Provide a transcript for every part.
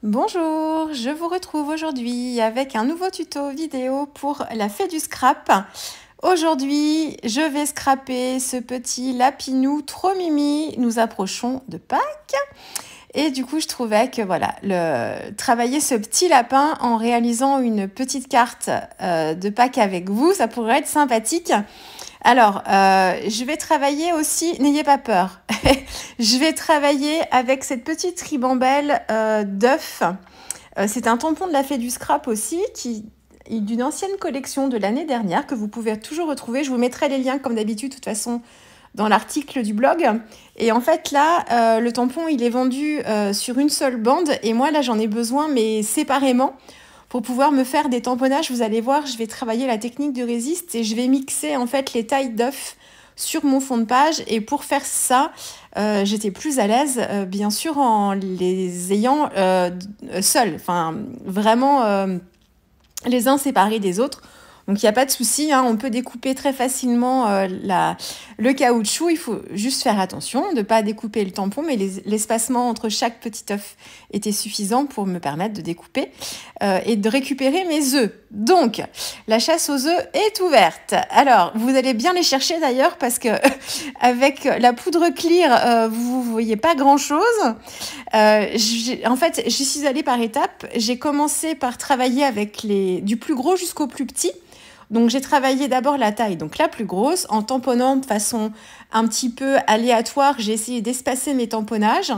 Bonjour, je vous retrouve aujourd'hui avec un nouveau tuto vidéo pour la fée du scrap. Aujourd'hui, je vais scraper ce petit lapinou trop mimi. Nous approchons de Pâques. Et du coup, je trouvais que voilà, travailler ce petit lapin en réalisant une petite carte de Pâques avec vous, ça pourrait être sympathique. Alors, je vais travailler aussi, n'ayez pas peur, je vais travailler avec cette petite ribambelle d'œufs. C'est un tampon de la fée du scrap aussi, qui est d'une ancienne collection de l'année dernière, que vous pouvez toujours retrouver. Je vous mettrai les liens, comme d'habitude, de toute façon, dans l'article du blog. Et en fait, là, le tampon, il est vendu sur une seule bande. Et moi, là, j'en ai besoin, mais séparément. Pour pouvoir me faire des tamponnages, vous allez voir, je vais travailler la technique de résiste et je vais mixer en fait les tailles d'œufs sur mon fond de page. Et pour faire ça, j'étais plus à l'aise, bien sûr, en les ayant seuls, enfin vraiment les uns séparés des autres. Donc il n'y a pas de souci, hein, on peut découper très facilement le caoutchouc. Il faut juste faire attention de ne pas découper le tampon, mais l'espacement entre chaque petit œuf était suffisant pour me permettre de découper et de récupérer mes œufs. Donc la chasse aux œufs est ouverte. Alors vous allez bien les chercher d'ailleurs parce que avec la poudre clear, vous ne voyez pas grand-chose. En fait, j'y suis allée par étapes. J'ai commencé par travailler avec du plus gros jusqu'au plus petit. Donc j'ai travaillé d'abord la taille, donc la plus grosse, en tamponnant de façon un petit peu aléatoire. J'ai essayé d'espacer mes tamponnages,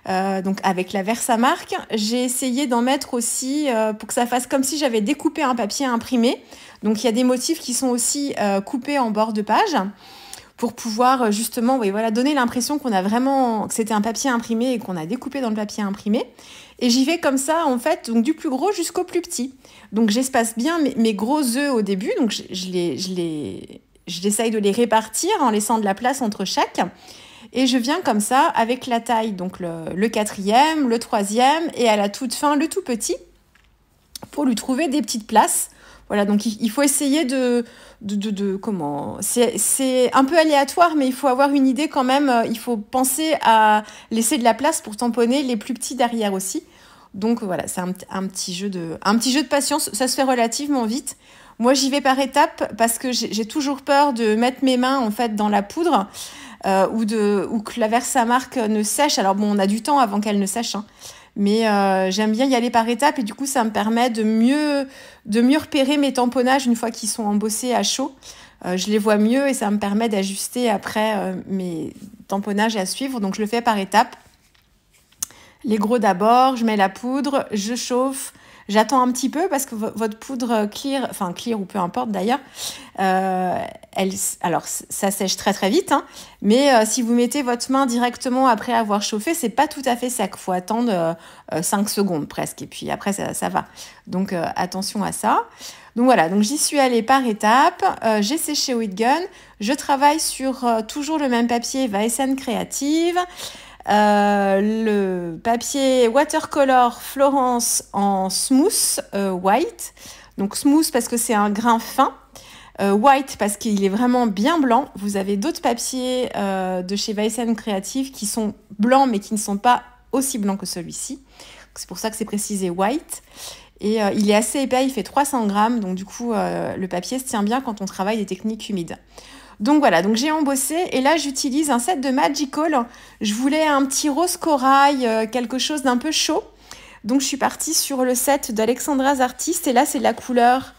donc avec la Versamark. J'ai essayé d'en mettre aussi pour que ça fasse comme si j'avais découpé un papier imprimé. Donc il y a des motifs qui sont aussi coupés en bord de page pour pouvoir justement donner l'impression qu'on a vraiment, que c'était un papier imprimé et qu'on a découpé dans le papier imprimé. Et j'y vais comme ça, en fait, donc du plus gros jusqu'au plus petit. Donc j'espace bien mes gros œufs au début, donc j'essaye de les répartir en laissant de la place entre chaque. Et je viens comme ça avec la taille, donc le quatrième, le troisième et à la toute fin le tout petit pour lui trouver des petites places. Voilà, donc il faut essayer comment... C'est un peu aléatoire, mais il faut avoir une idée quand même. Il faut penser à laisser de la place pour tamponner les plus petits derrière aussi. Donc voilà, c'est un petit jeu de patience. Ça se fait relativement vite. Moi, j'y vais par étapes parce que j'ai toujours peur de mettre mes mains en fait dans la poudre ou que la Versamark ne sèche. Alors bon, on a du temps avant qu'elle ne sèche, hein. Mais j'aime bien y aller par étapes et du coup ça me permet de mieux repérer mes tamponnages une fois qu'ils sont embossés à chaud. Je les vois mieux et ça me permet d'ajuster après mes tamponnages à suivre. Donc je le fais par étapes. Les gros d'abord, je mets la poudre, je chauffe, j'attends un petit peu parce que votre poudre clear, enfin clear ou peu importe d'ailleurs, alors ça sèche très très vite, hein, mais si vous mettez votre main directement après avoir chauffé, c'est pas tout à fait sec, faut attendre 5 secondes presque et puis après ça va. Donc attention à ça. Donc voilà, donc j'y suis allée par étapes, j'ai séché au heat gun, je travaille sur toujours le même papier Weissen Créative. Le papier watercolor Florence en smooth white. Donc smooth parce que c'est un grain fin. White parce qu'il est vraiment bien blanc. Vous avez d'autres papiers de chez Weissen Creative qui sont blancs mais qui ne sont pas aussi blancs que celui-ci. C'est pour ça que c'est précisé white. Et il est assez épais, il fait 300 grammes. Donc du coup, le papier se tient bien quand on travaille des techniques humides. Donc voilà, donc j'ai embossé et là j'utilise un set de Magical. Je voulais un petit rose corail, quelque chose d'un peu chaud. Donc je suis partie sur le set d'Alexandra's Artist et là c'est la couleur,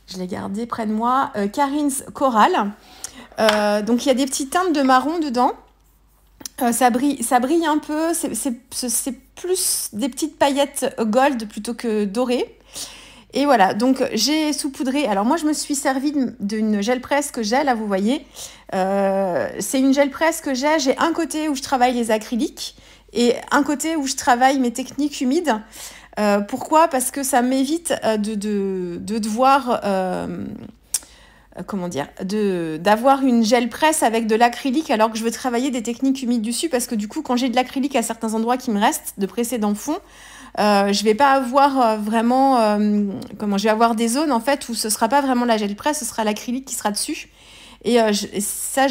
je l'ai gardé près de moi, Karin's Coral. Donc il y a des petites teintes de marron dedans. Ça brille un peu, c'est plus des petites paillettes gold plutôt que dorées. Et voilà, donc j'ai saupoudré. Alors moi, je me suis servie d'une gel presse que j'ai, là, vous voyez. C'est une gel presse que j'ai. J'ai un côté où je travaille les acryliques et un côté où je travaille mes techniques humides. Pourquoi ? Parce que ça m'évite de devoir... d'avoir une gel presse avec de l'acrylique alors que je veux travailler des techniques humides dessus parce que du coup, quand j'ai de l'acrylique à certains endroits qui me restent de précédents fonds, je vais pas avoir je vais avoir des zones en fait où ce sera pas vraiment la gel presse, ce sera l'acrylique qui sera dessus. Et ça,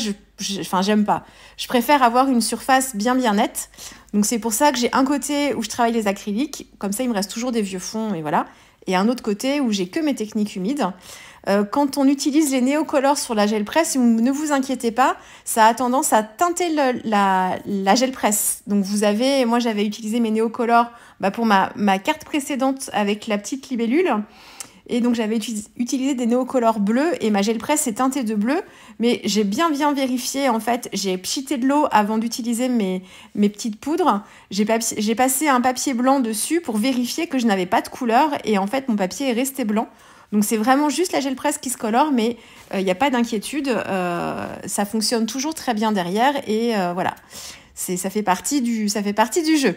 enfin, j'aime pas. Je préfère avoir une surface bien nette. Donc c'est pour ça que j'ai un côté où je travaille les acryliques, comme ça il me reste toujours des vieux fonds, et voilà. Et un autre côté où j'ai que mes techniques humides. Quand on utilise les néocolores sur la gel press, ne vous inquiétez pas, ça a tendance à teinter la gel press. Donc moi j'avais utilisé mes néocolores pour ma carte précédente avec la petite libellule. Et donc j'avais utilisé des néocolores bleus et ma gel press est teintée de bleu. Mais j'ai bien vérifié, en fait, j'ai pchité de l'eau avant d'utiliser mes petites poudres. J'ai passé un papier blanc dessus pour vérifier que je n'avais pas de couleur. Et en fait, mon papier est resté blanc. Donc c'est vraiment juste la gel press qui se colore, mais il n'y a pas d'inquiétude. Ça fonctionne toujours très bien derrière. Et voilà, ça fait partie du jeu.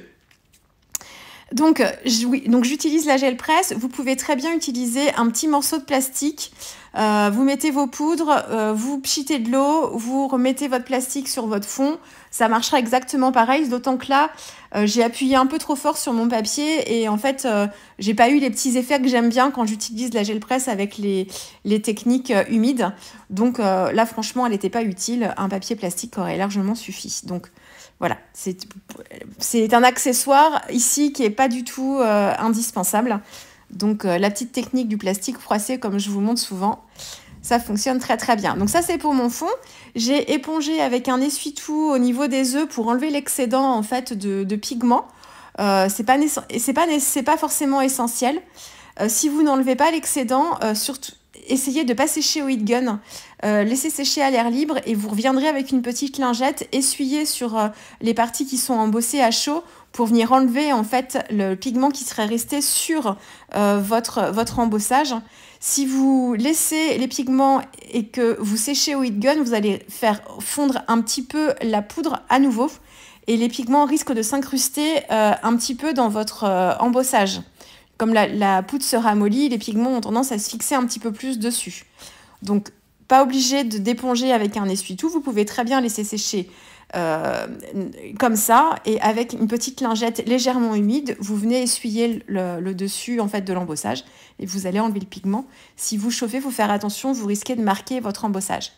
Donc j'utilise la gel press. Vous pouvez très bien utiliser un petit morceau de plastique. Vous mettez vos poudres, vous pchitez de l'eau, vous remettez votre plastique sur votre fond. Ça marchera exactement pareil, d'autant que là, j'ai appuyé un peu trop fort sur mon papier et en fait, j'ai pas eu les petits effets que j'aime bien quand j'utilise la gel press avec les techniques humides. Donc là, franchement, elle n'était pas utile. Un papier plastique aurait largement suffi. Donc voilà, c'est un accessoire ici qui n'est pas du tout indispensable. Donc la petite technique du plastique froissé, comme je vous montre souvent, ça fonctionne très très bien. Donc ça c'est pour mon fond. J'ai épongé avec un essuie-tout au niveau des œufs pour enlever l'excédent en fait de pigments. C'est pas forcément essentiel. Si vous n'enlevez pas l'excédent, surtout essayez de ne pas sécher au heat gun. Laissez sécher à l'air libre et vous reviendrez avec une petite lingette, essuyez sur les parties qui sont embossées à chaud pour venir enlever en fait le pigment qui serait resté sur votre embossage. Si vous laissez les pigments et que vous séchez au heat gun, vous allez faire fondre un petit peu la poudre à nouveau et les pigments risquent de s'incruster un petit peu dans votre embossage. Comme la poudre se ramollit, les pigments ont tendance à se fixer un petit peu plus dessus. Donc, pas obligé d'éponger avec un essuie-tout. Vous pouvez très bien laisser sécher comme ça. Et avec une petite lingette légèrement humide, vous venez essuyer le dessus en fait, de l'embossage. Et vous allez enlever le pigment. Si vous chauffez, il faut faire attention. Vous risquez de marquer votre embossage.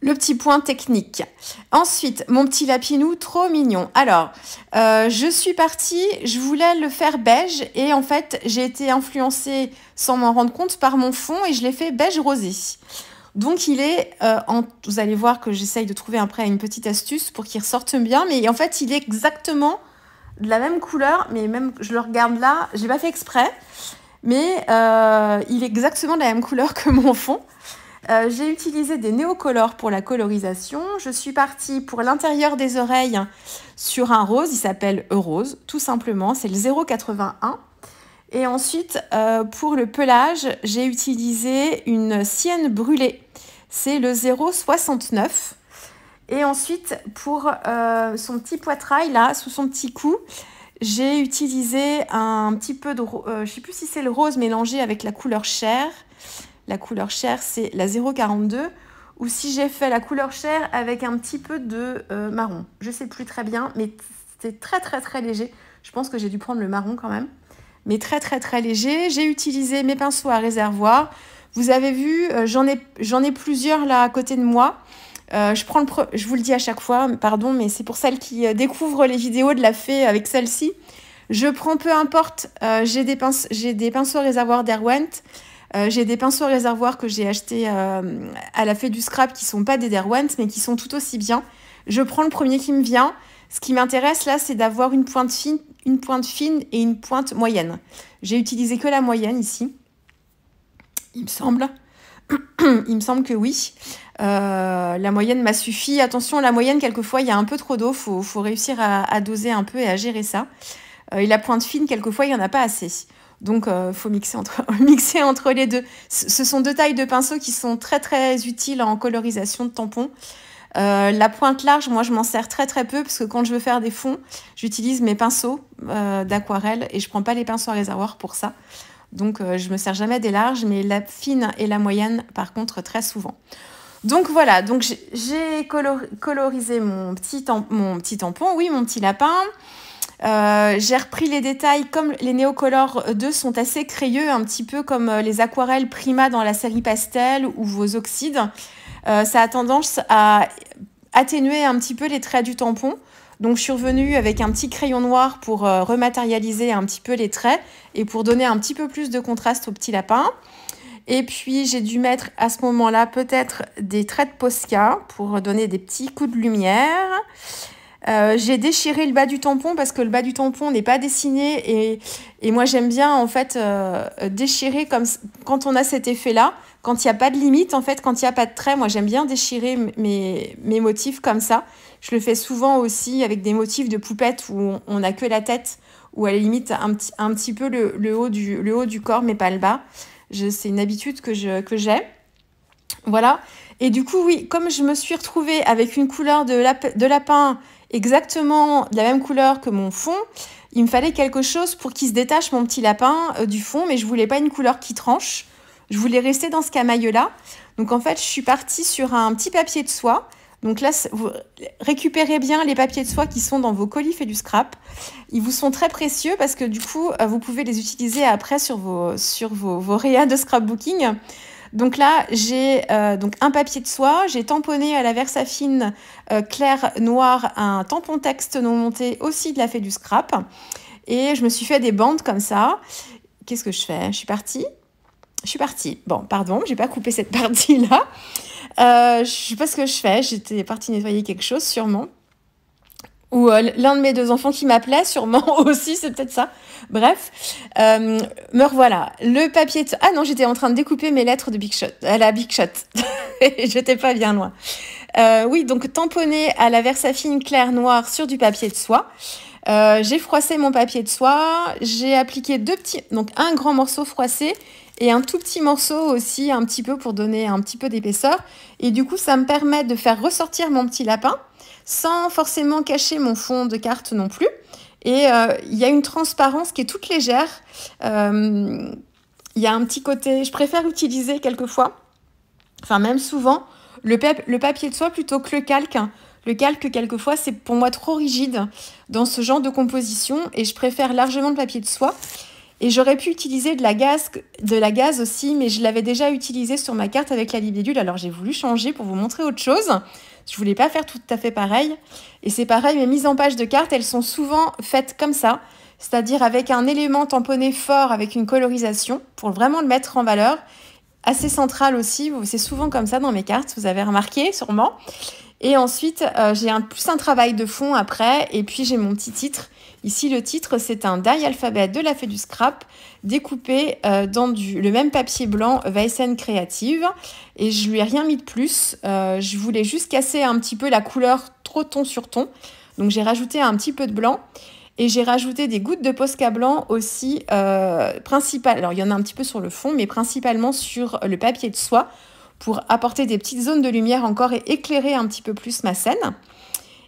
Le petit point technique. Ensuite, mon petit lapinou, trop mignon. Alors, je suis partie, je voulais le faire beige et en fait, j'ai été influencée sans m'en rendre compte par mon fond et je l'ai fait beige rosé. Donc, il est, vous allez voir que j'essaye de trouver après une petite astuce pour qu'il ressorte bien, mais en fait, il est exactement de la même couleur, mais même, je le regarde là, je l'ai pas fait exprès, mais il est exactement de la même couleur que mon fond. J'ai utilisé des néocolores pour la colorisation. Je suis partie pour l'intérieur des oreilles sur un rose. Il s'appelle Eurose, tout simplement. C'est le 0,81. Et ensuite, pour le pelage, j'ai utilisé une sienne brûlée. C'est le 0,69. Et ensuite, pour son petit poitrail, là, sous son petit cou, j'ai utilisé un petit peu de... je ne sais plus si c'est le rose mélangé avec la couleur chair. La couleur chair, c'est la 0,42. Ou si j'ai fait la couleur chair avec un petit peu de marron. Je ne sais plus très bien, mais c'est très, très, très léger. Je pense que j'ai dû prendre le marron quand même. Mais très, très, très léger. J'ai utilisé mes pinceaux à réservoir. Vous avez vu, j'en ai plusieurs là à côté de moi. Je vous le dis à chaque fois, pardon, mais c'est pour celles qui découvrent les vidéos de la fée avec celle-ci. Je prends peu importe. J'ai des pinceaux à réservoir Derwent. J'ai des pinceaux à réservoir que j'ai achetés à la fée du scrap qui ne sont pas des Derwent, mais qui sont tout aussi bien. Je prends le premier qui me vient. Ce qui m'intéresse là, c'est d'avoir une pointe fine et une pointe moyenne. J'ai utilisé que la moyenne ici. Il me semble. Il me semble que oui. La moyenne m'a suffi. Attention, la moyenne, quelquefois, il y a un peu trop d'eau. Faut réussir à doser un peu et à gérer ça. Et la pointe fine, quelquefois, il n'y en a pas assez. Donc, il faut mixer entre les deux. Ce sont deux tailles de pinceaux qui sont très, très utiles en colorisation de tampons. La pointe large, moi, je m'en sers très, très peu parce que quand je veux faire des fonds, j'utilise mes pinceaux d'aquarelle et je ne prends pas les pinceaux à réservoir pour ça. Donc, je ne me sers jamais des larges, mais la fine et la moyenne, par contre, très souvent. Donc, voilà. Donc, j'ai colorisé mon petit tampon, oui, mon petit lapin. J'ai repris les détails, comme les Neocolor 2 sont assez crayeux, un petit peu comme les aquarelles Prima dans la série Pastel ou vos oxydes. Ça a tendance à atténuer un petit peu les traits du tampon. Donc, je suis revenue avec un petit crayon noir pour rematérialiser un petit peu les traits et pour donner un petit peu plus de contraste au petit lapin. Et puis, j'ai dû mettre à ce moment-là peut-être des traits de Posca pour donner des petits coups de lumière. J'ai déchiré le bas du tampon parce que le bas du tampon n'est pas dessiné et moi j'aime bien en fait déchirer comme quand on a cet effet-là, quand il n'y a pas de limite en fait, quand il n'y a pas de trait, moi j'aime bien déchirer mes motifs comme ça. Je le fais souvent aussi avec des motifs de poupettes où on n'a que la tête, ou à la limite un petit peu le haut du corps mais pas le bas. C'est une habitude que j'ai. Voilà. Et du coup, oui, comme je me suis retrouvée avec une couleur de lapin exactement de la même couleur que mon fond, il me fallait quelque chose pour qu'il se détache mon petit lapin du fond, mais je voulais pas une couleur qui tranche. Je voulais rester dans ce camaïeu-là. Donc en fait, je suis partie sur un petit papier de soie. Donc là, vous récupérez bien les papiers de soie qui sont dans vos colis fait du scrap. Ils vous sont très précieux parce que du coup, vous pouvez les utiliser après sur vos réas de scrapbooking. Donc là, j'ai donc un papier de soie, j'ai tamponné à la Versafine clair noir un tampon texte non monté aussi de la Fée du Scrap. Et je me suis fait des bandes comme ça. Qu'est-ce que je fais? Je suis partie. Bon, pardon, j'ai pas coupé cette partie-là. Je sais pas ce que je fais. J'étais partie nettoyer quelque chose, sûrement. Ou l'un de mes deux enfants qui m'appelait, sûrement aussi, c'est peut-être ça. Bref, me revoilà. Le papier... Ah non, j'étais en train de découper mes lettres de Big Shot, à la Big Shot. J'étais pas bien loin. Oui, donc tamponné à la Versafine clair noir sur du papier de soie. J'ai froissé mon papier de soie. J'ai appliqué donc un grand morceau froissé et un tout petit morceau aussi, un petit peu pour donner un petit peu d'épaisseur. Et du coup, ça me permet de faire ressortir mon petit lapin sans forcément cacher mon fond de carte non plus. Et il y a une transparence qui est toute légère. Il y a un petit côté... Je préfère utiliser quelquefois, enfin même souvent, le papier de soie plutôt que le calque. Le calque, quelquefois, c'est pour moi trop rigide dans ce genre de composition et je préfère largement le papier de soie. Et j'aurais pu utiliser de la gaze aussi, mais je l'avais déjà utilisé sur ma carte avec la libellule, alors j'ai voulu changer pour vous montrer autre chose. Je voulais pas faire tout à fait pareil. Et c'est pareil, mes mises en page de cartes, elles sont souvent faites comme ça, c'est-à-dire avec un élément tamponné fort, avec une colorisation, pour vraiment le mettre en valeur. Assez central aussi, c'est souvent comme ça dans mes cartes, vous avez remarqué sûrement. Et ensuite, j'ai plus un travail de fond après, et puis j'ai mon petit titre. Ici, le titre, c'est un die alphabet de la Fée du Scrap, découpé dans le même papier blanc Weissen Créative. Et je lui ai rien mis de plus. Je voulais juste casser un petit peu la couleur trop ton sur ton. Donc, j'ai rajouté un petit peu de blanc. Et j'ai rajouté des gouttes de Posca blanc aussi, alors, il y en a un petit peu sur le fond, mais principalement sur le papier de soie, pour apporter des petites zones de lumière encore et éclairer un petit peu plus ma scène.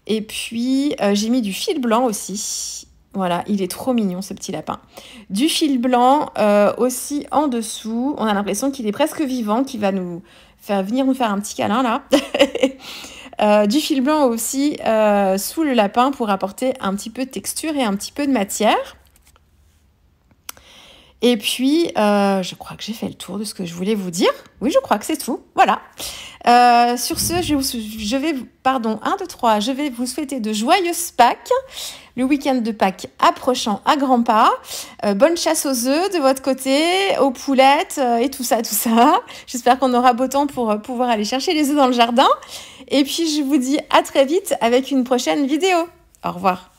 Et puis, j'ai mis du fil blanc aussi. Voilà, il est trop mignon, ce petit lapin. Du fil blanc aussi en dessous. On a l'impression qu'il est presque vivant, qu'il va venir nous faire un petit câlin, là. Du fil blanc aussi sous le lapin pour apporter un petit peu de texture et un petit peu de matière. Et puis, je crois que j'ai fait le tour de ce que je voulais vous dire. Oui, je crois que c'est tout. Voilà. Sur ce, je vais vous souhaiter de joyeuses Pâques. Le week-end de Pâques approchant à grands pas. Bonne chasse aux œufs de votre côté, aux poulettes et tout ça. J'espère qu'on aura beau temps pour pouvoir aller chercher les œufs dans le jardin. Et puis, je vous dis à très vite avec une prochaine vidéo. Au revoir.